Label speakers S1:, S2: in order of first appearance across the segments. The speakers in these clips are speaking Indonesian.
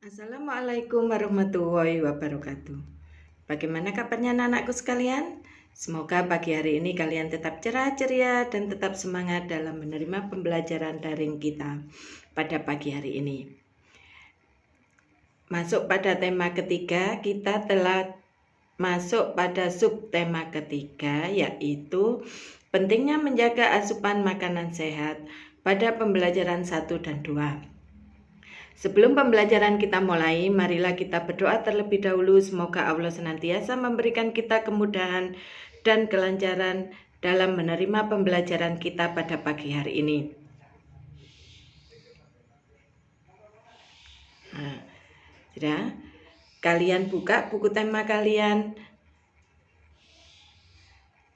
S1: Assalamualaikum warahmatullahi wabarakatuh. Bagaimana kabarnya anak-anakku sekalian? Semoga pagi hari ini kalian tetap cerah ceria dan tetap semangat dalam menerima pembelajaran daring kita pada pagi hari ini. Masuk pada tema ketiga, kita telah masuk pada subtema ketiga, yaitu pentingnya menjaga asupan makanan sehat pada pembelajaran 1 dan 2. Sebelum pembelajaran kita mulai, marilah kita berdoa terlebih dahulu. Semoga Allah senantiasa memberikan kita kemudahan dan kelancaran dalam menerima pembelajaran kita pada pagi hari ini. Nah, ya, kalian buka buku tema kalian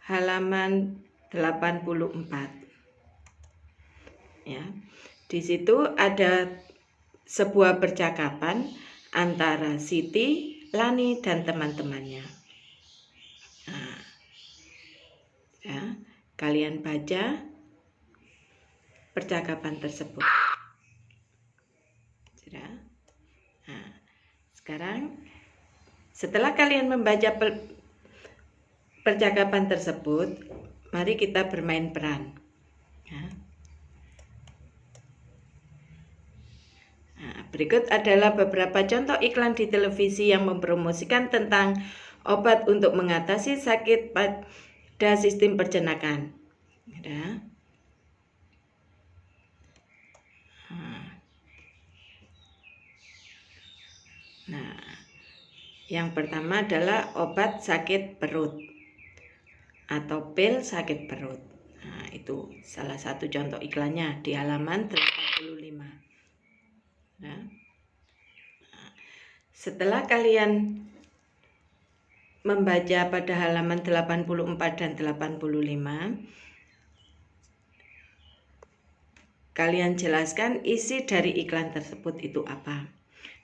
S1: halaman 84. Ya, di situ ada sebuah percakapan antara Siti, Lani, dan teman-temannya. Nah, ya, kalian baca percakapan tersebut. Ya. Nah, sekarang setelah kalian membaca percakapan tersebut, mari kita bermain peran. Ya. Nah, berikut adalah beberapa contoh iklan di televisi yang mempromosikan tentang obat untuk mengatasi sakit pada sistem pencernaan. Ya. Nah, yang pertama adalah obat sakit perut atau pil sakit perut. Nah, itu salah satu contoh iklannya di halaman 85. Nah, setelah kalian membaca pada halaman 84 dan 85, kalian jelaskan isi dari iklan tersebut itu apa.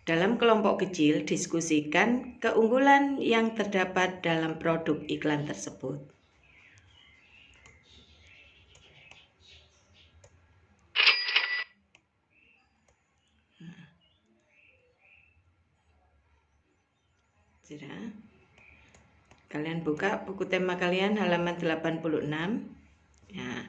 S1: Dalam kelompok kecil, diskusikan keunggulan yang terdapat dalam produk iklan tersebut. Kalian buka buku tema kalian halaman 86. Ya.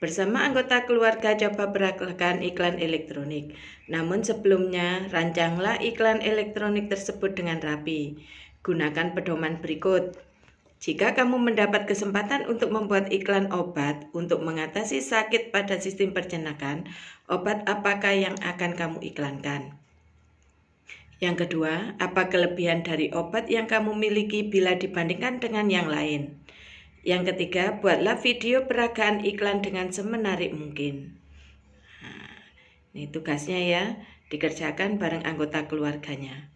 S1: Bersama anggota keluarga coba peragakan iklan elektronik. Namun sebelumnya rancanglah iklan elektronik tersebut dengan rapi. Gunakan pedoman berikut. Jika kamu mendapat kesempatan untuk membuat iklan obat untuk mengatasi sakit pada sistem pencernaan, obat apakah yang akan kamu iklankan? Yang kedua, apa kelebihan dari obat yang kamu miliki bila dibandingkan dengan yang lain? Yang ketiga, buatlah video peragaan iklan dengan semenarik mungkin. Nah, ini tugasnya ya, dikerjakan bareng anggota keluarganya.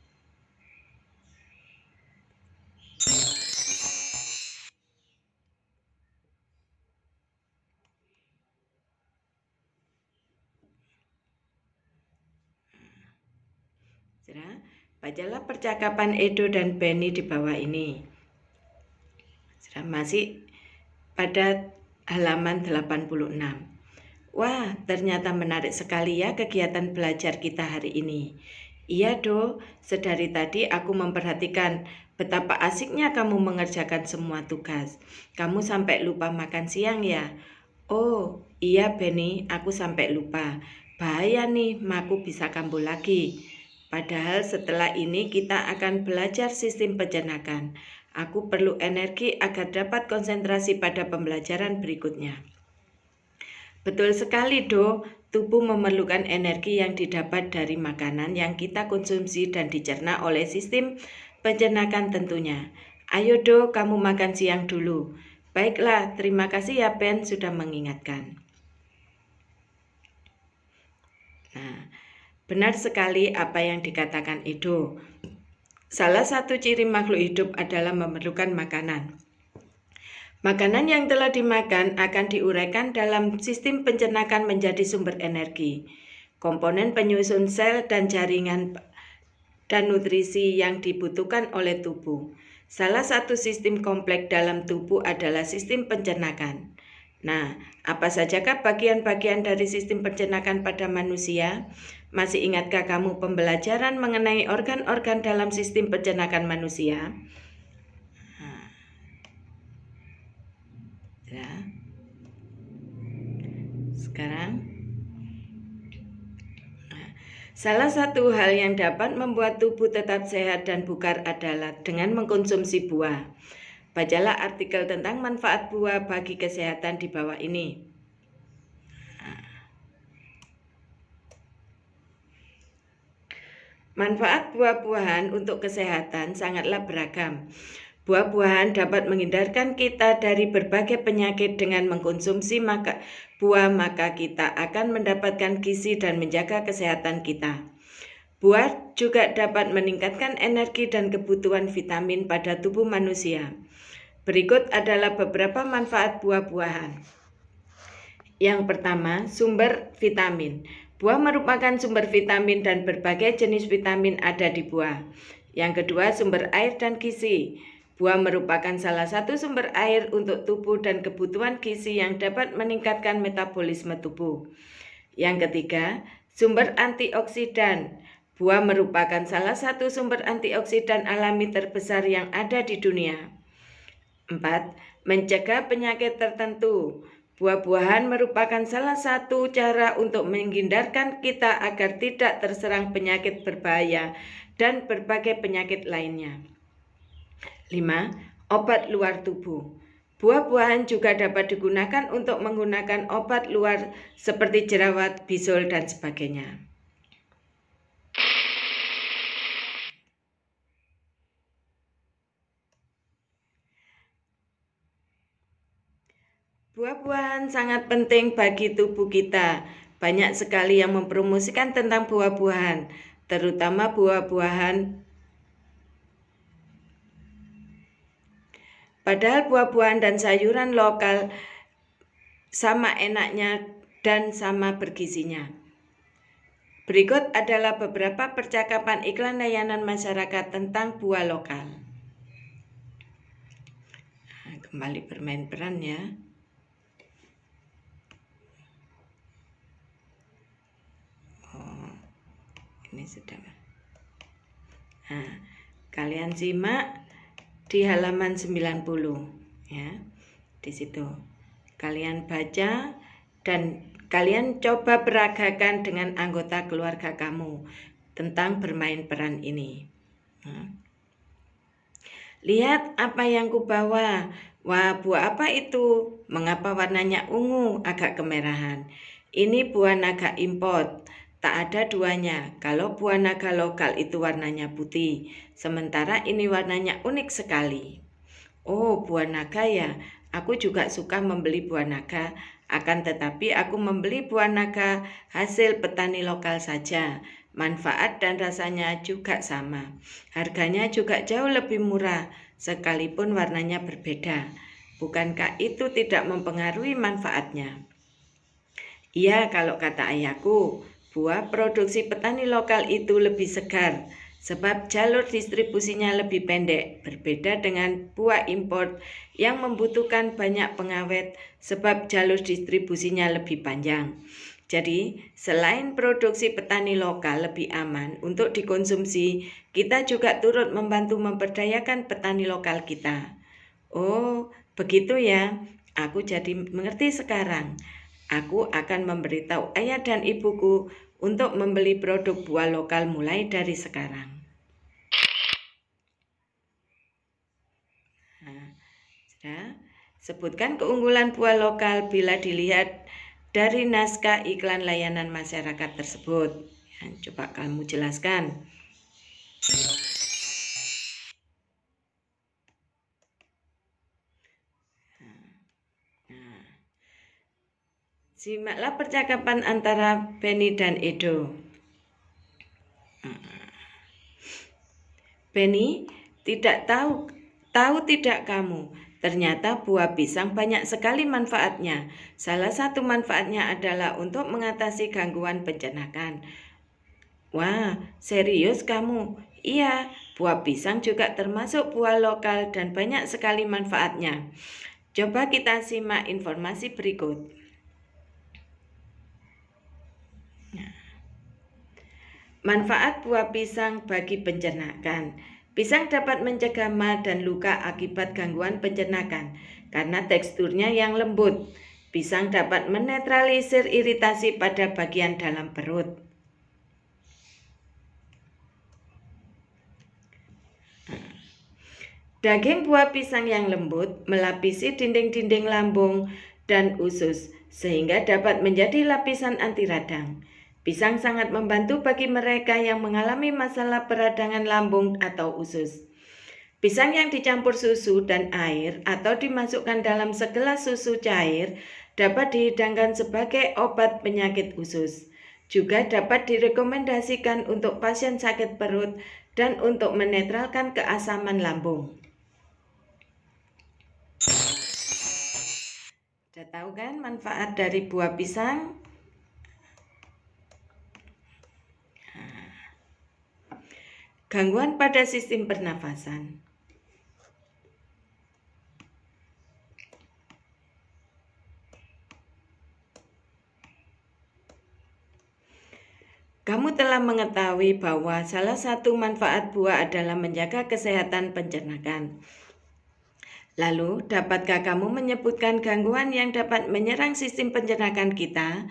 S1: Bacalah percakapan Edo dan Benny di bawah ini. Masih pada halaman 86. Wah, ternyata menarik sekali ya kegiatan belajar kita hari ini. Iya, Do. Sedari tadi aku memperhatikan betapa asiknya kamu mengerjakan semua tugas. Kamu sampai lupa makan siang ya? Oh, iya Benny, aku sampai lupa. Bahaya nih, maku bisa kambuh lagi. Padahal setelah ini kita akan belajar sistem pencernaan. Aku perlu energi agar dapat konsentrasi pada pembelajaran berikutnya. Betul sekali, Do. Tubuh memerlukan energi yang didapat dari makanan yang kita konsumsi dan dicerna oleh sistem pencernaan tentunya. Ayo, Do, kamu makan siang dulu. Baiklah, terima kasih ya Ben sudah mengingatkan. Nah, benar sekali apa yang dikatakan Edo. Salah satu ciri makhluk hidup adalah memerlukan makanan. Makanan yang telah dimakan akan diuraikan dalam sistem pencernaan menjadi sumber energi, komponen penyusun sel dan jaringan dan nutrisi yang dibutuhkan oleh tubuh. Salah satu sistem kompleks dalam tubuh adalah sistem pencernaan. Nah, apa sajakah bagian-bagian dari sistem pencernaan pada manusia? Masih ingatkah kamu pembelajaran mengenai organ-organ dalam sistem pencernaan manusia? Ya. Sekarang, salah satu hal yang dapat membuat tubuh tetap sehat dan bugar adalah dengan mengkonsumsi buah. Bacalah artikel tentang manfaat buah bagi kesehatan di bawah ini. Manfaat buah-buahan untuk kesehatan sangatlah beragam. Buah-buahan dapat menghindarkan kita dari berbagai penyakit dengan mengkonsumsi buah, maka kita akan mendapatkan gizi dan menjaga kesehatan kita. Buah juga dapat meningkatkan energi dan kebutuhan vitamin pada tubuh manusia. Berikut adalah beberapa manfaat buah-buahan. Yang pertama, sumber vitamin. Buah merupakan sumber vitamin dan berbagai jenis vitamin ada di buah. Yang kedua, sumber air dan gizi. Buah merupakan salah satu sumber air untuk tubuh dan kebutuhan gizi yang dapat meningkatkan metabolisme tubuh. Yang ketiga, sumber antioksidan. Buah merupakan salah satu sumber antioksidan alami terbesar yang ada di dunia. 4. Mencegah penyakit tertentu. Buah-buahan merupakan salah satu cara untuk menghindarkan kita agar tidak terserang penyakit berbahaya dan berbagai penyakit lainnya. 5. Obat luar tubuh. Buah-buahan juga dapat digunakan untuk menggunakan obat luar seperti jerawat, bisul, dan sebagainya. Buah-buahan sangat penting bagi tubuh kita. Banyak sekali yang mempromosikan tentang buah-buahan, terutama buah-buahan. Padahal buah-buahan dan sayuran lokal sama enaknya dan sama bergizinya. Berikut adalah beberapa percakapan iklan layanan masyarakat tentang buah lokal. Kembali bermain peran ya. Ini sudah. Nah, kalian simak di halaman 90 ya. Di situ kalian baca dan kalian coba peragakan dengan anggota keluarga kamu tentang bermain peran ini. Lihat apa yang kubawa. Wah, buah apa itu? Mengapa warnanya ungu, agak kemerahan? Ini buah naga import. Tak ada duanya. Kalau buah naga lokal itu warnanya putih, sementara ini warnanya unik sekali. Oh, buah naga ya. Aku juga suka membeli buah naga, akan tetapi aku membeli buah naga hasil petani lokal saja. Manfaat dan rasanya juga sama. Harganya juga jauh lebih murah, sekalipun warnanya berbeda. Bukankah itu tidak mempengaruhi manfaatnya? Iya, kalau kata ayahku, buah produksi petani lokal itu lebih segar, sebab jalur distribusinya lebih pendek, berbeda dengan buah impor yang membutuhkan banyak pengawet sebab jalur distribusinya lebih panjang. Jadi, selain produksi petani lokal lebih aman untuk dikonsumsi, kita juga turut membantu memberdayakan petani lokal kita. Oh, begitu ya. Aku jadi mengerti sekarang. Aku akan memberitahu ayah dan ibuku untuk membeli produk buah lokal mulai dari sekarang. Nah, sudah. Sebutkan keunggulan buah lokal bila dilihat dari naskah iklan layanan masyarakat tersebut. Ya, coba kamu jelaskan. Simaklah percakapan antara Benny dan Edo. Benny, tidak tahu tidak kamu, ternyata buah pisang banyak sekali manfaatnya. Salah satu manfaatnya adalah untuk mengatasi gangguan pencernaan. Wah, serius kamu? Iya, buah pisang juga termasuk buah lokal dan banyak sekali manfaatnya. Coba kita simak informasi berikut. Manfaat buah pisang bagi pencernaan. Pisang dapat mencegah ma dan luka akibat gangguan pencernaan karena teksturnya yang lembut. Pisang dapat menetralisir iritasi pada bagian dalam perut. Daging buah pisang yang lembut melapisi dinding-dinding lambung dan usus sehingga dapat menjadi lapisan anti radang. Pisang sangat membantu bagi mereka yang mengalami masalah peradangan lambung atau usus. Pisang yang dicampur susu dan air atau dimasukkan dalam segelas susu cair dapat dihidangkan sebagai obat penyakit usus. Juga dapat direkomendasikan untuk pasien sakit perut dan untuk menetralkan keasaman lambung. Sudah tahu kan manfaat dari buah pisang? Gangguan pada sistem pernafasan. Kamu telah mengetahui bahwa salah satu manfaat buah adalah menjaga kesehatan pencernaan. Lalu, dapatkah kamu menyebutkan gangguan yang dapat menyerang sistem pencernaan kita?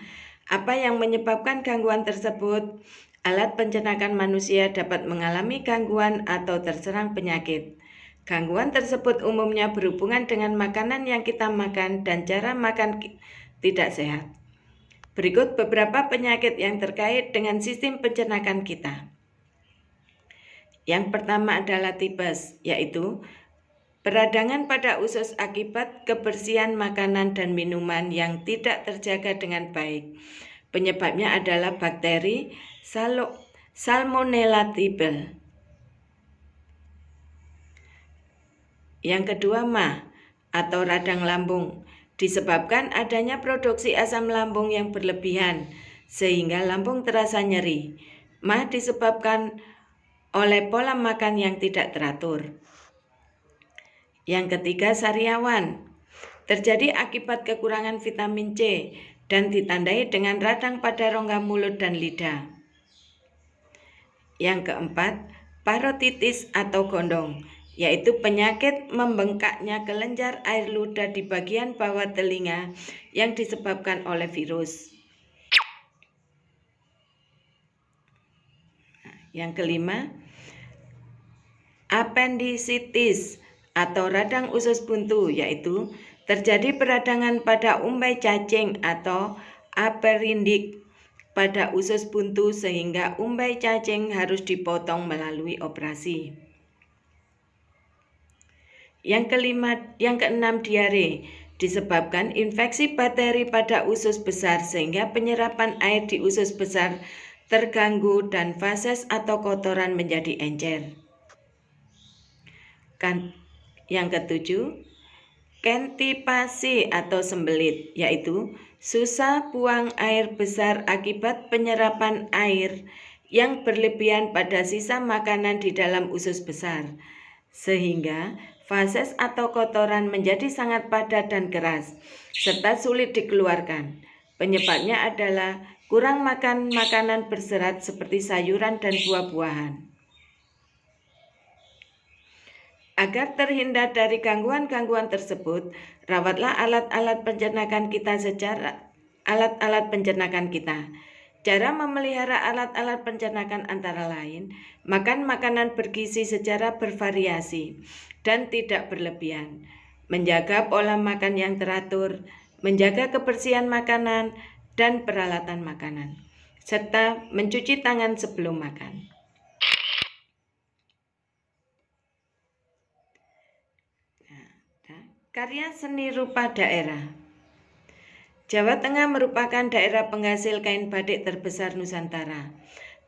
S1: Apa yang menyebabkan gangguan tersebut? Alat pencernaan manusia dapat mengalami gangguan atau terserang penyakit. Gangguan tersebut umumnya berhubungan dengan makanan yang kita makan dan cara makan tidak sehat. Berikut beberapa penyakit yang terkait dengan sistem pencernaan kita. Yang pertama adalah tipes, yaitu peradangan pada usus akibat kebersihan makanan dan minuman yang tidak terjaga dengan baik. Penyebabnya adalah bakteri Salmonella typhi. Yang kedua, MA atau radang lambung, disebabkan adanya produksi asam lambung yang berlebihan sehingga lambung terasa nyeri. MA disebabkan oleh pola makan yang tidak teratur. Yang ketiga, sariawan, terjadi akibat kekurangan vitamin C dan ditandai dengan radang pada rongga mulut dan lidah. Yang keempat, parotitis atau gondong, yaitu penyakit membengkaknya kelenjar air ludah di bagian bawah telinga yang disebabkan oleh virus. Yang kelima, appendicitis atau radang usus buntu, yaitu terjadi peradangan pada umbai cacing atau aperindik pada usus buntu sehingga umbai cacing harus dipotong melalui operasi. Yang keenam, diare, disebabkan infeksi bakteri pada usus besar sehingga penyerapan air di usus besar terganggu dan fases atau kotoran menjadi encer. Yang ketujuh, konstipasi atau sembelit, yaitu susah buang air besar akibat penyerapan air yang berlebihan pada sisa makanan di dalam usus besar, sehingga fases atau kotoran menjadi sangat padat dan keras, serta sulit dikeluarkan. Penyebabnya adalah kurang makan makanan berserat seperti sayuran dan buah-buahan. Agar terhindar dari gangguan-gangguan tersebut, rawatlah alat-alat pencernaan kita Cara memelihara alat-alat pencernaan antara lain, makan makanan bergizi secara bervariasi dan tidak berlebihan, menjaga pola makan yang teratur, menjaga kebersihan makanan dan peralatan makanan, serta mencuci tangan sebelum makan. Karya seni rupa daerah. Jawa Tengah merupakan daerah penghasil kain batik terbesar Nusantara.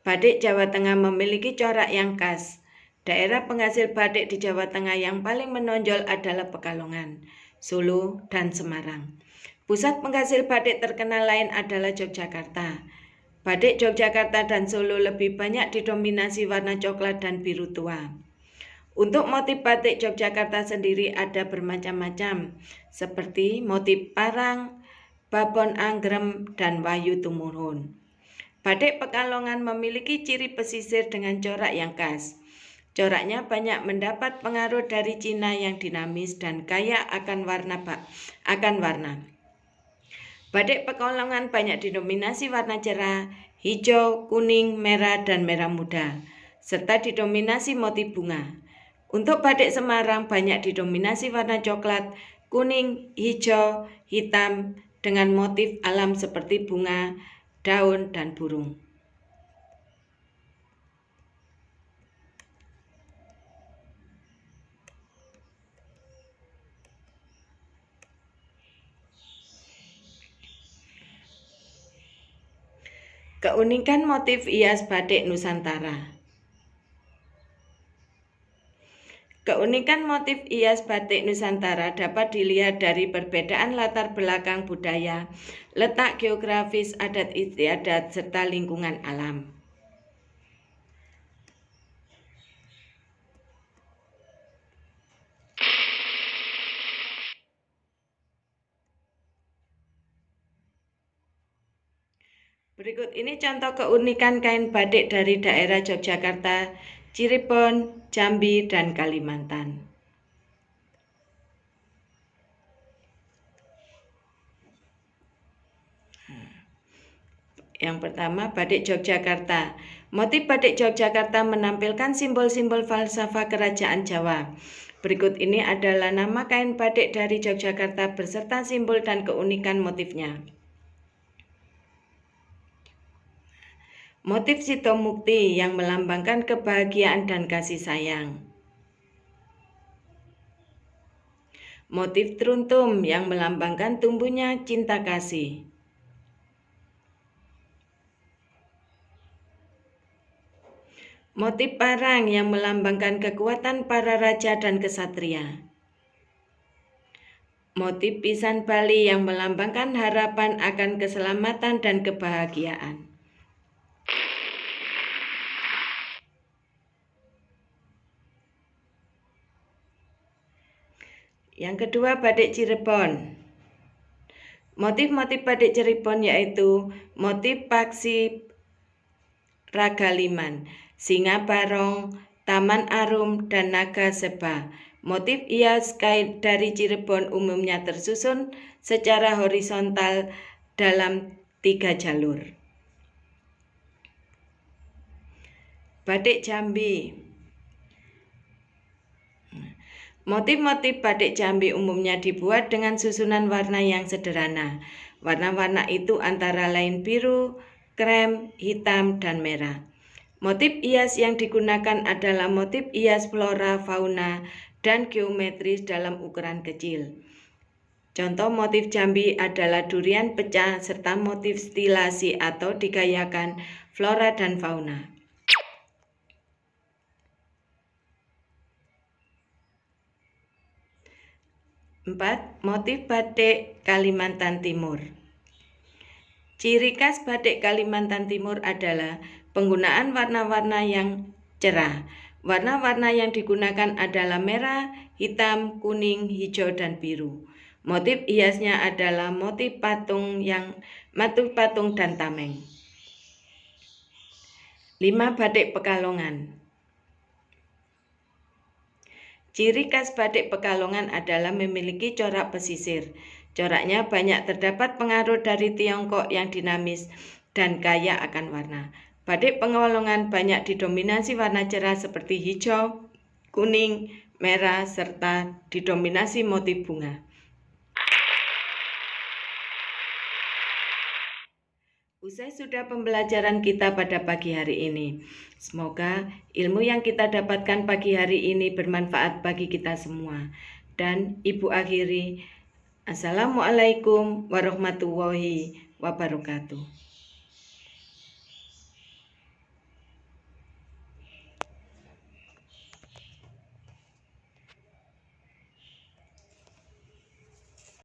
S1: Batik Jawa Tengah memiliki corak yang khas. Daerah penghasil batik di Jawa Tengah yang paling menonjol adalah Pekalongan, Solo, dan Semarang. Pusat penghasil batik terkenal lain adalah Yogyakarta. Batik Yogyakarta dan Solo lebih banyak didominasi warna coklat dan biru tua. Untuk motif batik Yogyakarta sendiri ada bermacam-macam, seperti motif parang, babon anggrem, dan wahyu tumurun. Batik Pekalongan memiliki ciri pesisir dengan corak yang khas. Coraknya banyak mendapat pengaruh dari Cina yang dinamis dan kaya akan warna. Batik Pekalongan banyak didominasi warna cerah, hijau, kuning, merah, dan merah muda, serta didominasi motif bunga. Untuk batik Semarang banyak didominasi warna coklat, kuning, hijau, hitam, dengan motif alam seperti bunga, daun, dan burung. Keunikan motif hias batik Nusantara. Keunikan motif hias batik Nusantara dapat dilihat dari perbedaan latar belakang budaya, letak geografis, adat istiadat, serta lingkungan alam. Berikut ini contoh keunikan kain batik dari daerah Yogyakarta, Cirebon, Jambi, dan Kalimantan. Yang pertama, batik Yogyakarta. Motif batik Yogyakarta menampilkan simbol-simbol falsafah kerajaan Jawa. Berikut ini adalah nama kain batik dari Yogyakarta beserta simbol dan keunikan motifnya. Motif Sitomukti yang melambangkan kebahagiaan dan kasih sayang. Motif Truntum yang melambangkan tumbuhnya cinta kasih. Motif parang yang melambangkan kekuatan para raja dan kesatria. Motif pisan Bali yang melambangkan harapan akan keselamatan dan kebahagiaan. Yang kedua, batik Cirebon. Motif-motif batik Cirebon yaitu motif paksi ragaliman, singa barong, taman arum, dan naga seba. Motif hias kain dari Cirebon umumnya tersusun secara horizontal dalam 3 jalur. Batik Jambi. Motif-motif batik Jambi umumnya dibuat dengan susunan warna yang sederhana. Warna-warna itu antara lain biru, krem, hitam, dan merah. Motif hias yang digunakan adalah motif hias flora, fauna, dan geometris dalam ukuran kecil. Contoh motif Jambi adalah durian pecah serta motif stilasi atau digayakan flora dan fauna. 4. Motif batik Kalimantan Timur. Ciri khas batik Kalimantan Timur adalah penggunaan warna-warna yang cerah. Warna-warna yang digunakan adalah merah, hitam, kuning, hijau, dan biru. Motif hiasnya adalah motif patung dan tameng. 5. Batik Pekalongan. Ciri khas batik Pekalongan adalah memiliki corak pesisir. Coraknya banyak terdapat pengaruh dari Tiongkok yang dinamis dan kaya akan warna. Batik Pekalongan banyak didominasi warna cerah seperti hijau, kuning, merah, serta didominasi motif bunga. Usai sudah pembelajaran kita pada pagi hari ini. Semoga ilmu yang kita dapatkan pagi hari ini bermanfaat bagi kita semua. Dan Ibu akhiri, Assalamualaikum warahmatullahi wabarakatuh.